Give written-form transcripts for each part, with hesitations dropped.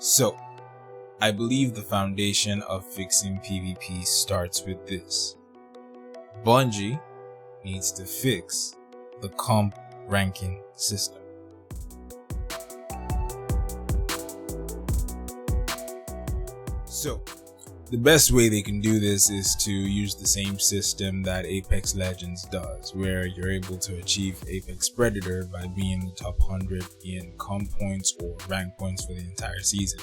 So, I believe the foundation of fixing PvP starts with this. Bungie needs to fix the comp ranking system. So, the best way they can do this is to use the same system that Apex Legends does, where you're able to achieve Apex Predator by being in the top 100 in comp points or rank points for the entire season.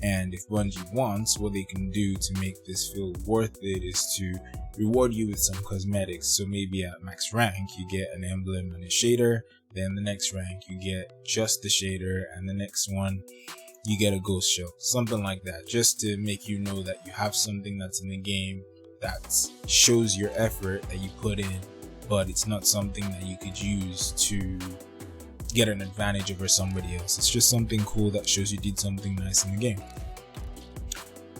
And if Bungie wants, what they can do to make this feel worth it is to reward you with some cosmetics. So maybe at max rank you get an emblem and a shader, then the next rank you get just the shader, and the next one you get a ghost shell, something like that, just to make you know that you have something that's in the game that shows your effort that you put in, but it's not something that you could use to get an advantage over somebody else. It's just something cool that shows you did something nice in the game.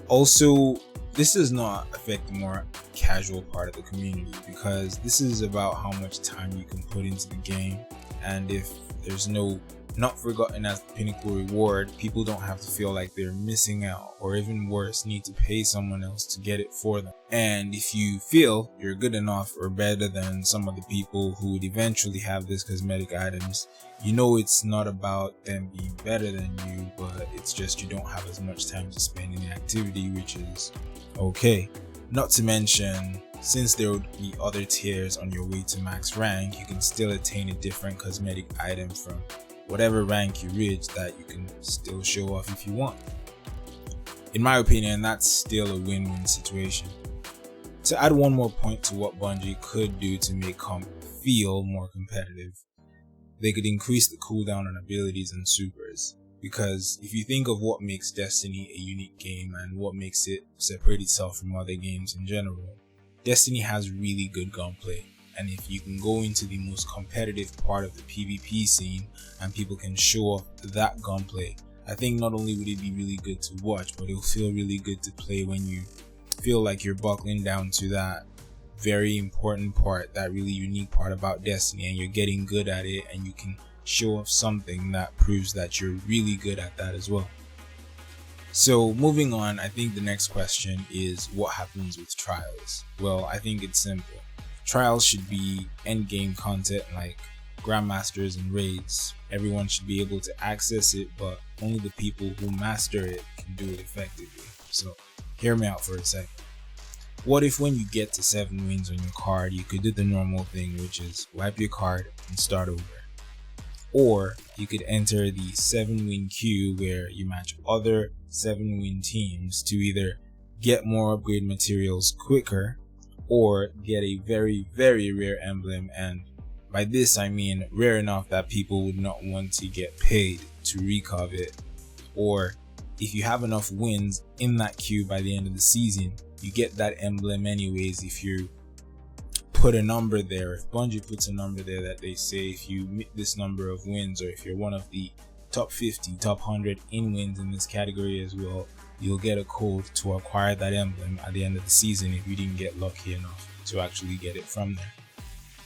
Also, this does not affect the more casual part of the community, because this is about how much time you can put into the game, and if there's no not forgotten as the pinnacle reward, people don't have to feel like they're missing out, or even worse, need to pay someone else to get it for them. And if you feel you're good enough or better than some of the people who would eventually have these cosmetic items, you know it's not about them being better than you, but it's just you don't have as much time to spend in the activity, which is okay. Not to mention, since there would be other tiers on your way to max rank, you can still attain a different cosmetic item from whatever rank you reach that you can still show off if you want. In my opinion, that's still a win-win situation. To add one more point to what Bungie could do to make comp feel more competitive, they could increase the cooldown on abilities and supers. Because if you think of what makes Destiny a unique game and what makes it separate itself from other games in general, Destiny has really good gunplay. And if you can go into the most competitive part of the PvP scene and people can show off that gunplay, I think not only would it be really good to watch, but it'll feel really good to play when you feel like you're buckling down to that very important part, that really unique part about Destiny, and you're getting good at it, and you can show off something that proves that you're really good at that as well. So moving on, I think the next question is what happens with trials? Well, I think it's simple. Trials should be endgame content like Grandmasters and Raids. Everyone should be able to access it, but only the people who master it can do it effectively. So hear me out for a second. What if when you get to 7 wins on your card, you could do the normal thing, which is wipe your card and start over? Or you could enter the 7-win queue where you match other 7-win teams to either get more upgrade materials quicker or get a very, very rare emblem, and by this I mean rare enough that people would not want to get paid to recarve it. Or if you have enough wins in that queue by the end of the season, you get that emblem anyways if you put a number there. If Bungie puts a number there that they say if you meet this number of wins, or if you're one of the top 50, top 100 in wins in this category as well, you'll get a code to acquire that emblem at the end of the season if you didn't get lucky enough to actually get it from there.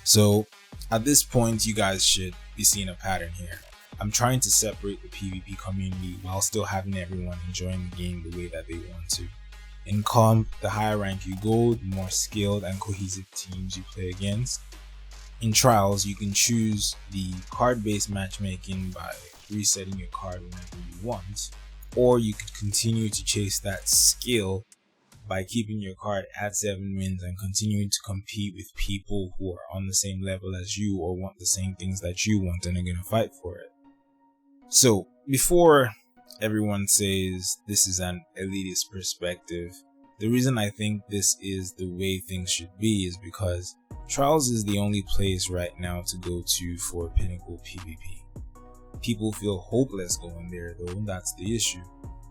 So at this point, you guys should be seeing a pattern here. I'm trying to separate the PvP community while still having everyone enjoying the game the way that they want to. In comp, the higher rank you go, the more skilled and cohesive teams you play against. In trials, you can choose the card-based matchmaking by resetting your card whenever you want, or you could continue to chase that skill by keeping your card at 7 wins and continuing to compete with people who are on the same level as you or want the same things that you want and are going to fight for it. So before everyone says this is an elitist perspective, the reason I think this is the way things should be is because Trials is the only place right now to go to for pinnacle PvP. People feel hopeless going there though, that's the issue.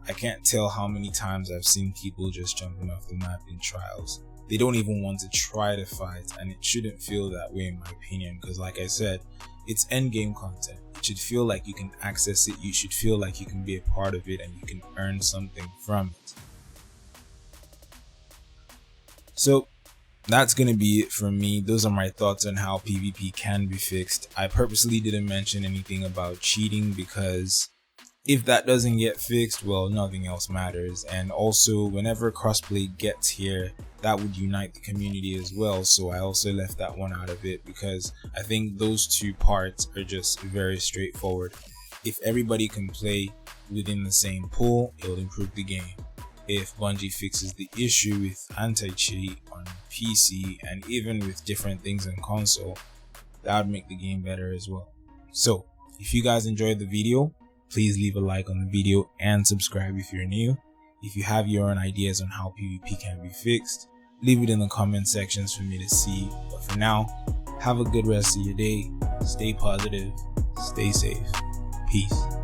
I can't tell how many times I've seen people just jumping off the map in Trials. They don't even want to try to fight, and it shouldn't feel that way in my opinion, because like I said, it's endgame content. It should feel like you can access it, you should feel like you can be a part of it and you can earn something from it. So that's gonna be it from me. Those are my thoughts on how PvP can be fixed. I purposely didn't mention anything about cheating because If that doesn't get fixed, well, nothing else matters. And also, whenever crossplay gets here, that would unite the community as well. So I also left that one out of it because I think those two parts are just very straightforward. If everybody can play within the same pool, it'll improve the game. If Bungie fixes the issue with anti-cheat on PC and even with different things on console, that would make the game better as well. So if you guys enjoyed the video, please leave a like on the video and subscribe if you're new. If you have your own ideas on how PvP can be fixed, leave it in the comment sections for me to see. But for now, have a good rest of your day. Stay positive, stay safe. Peace.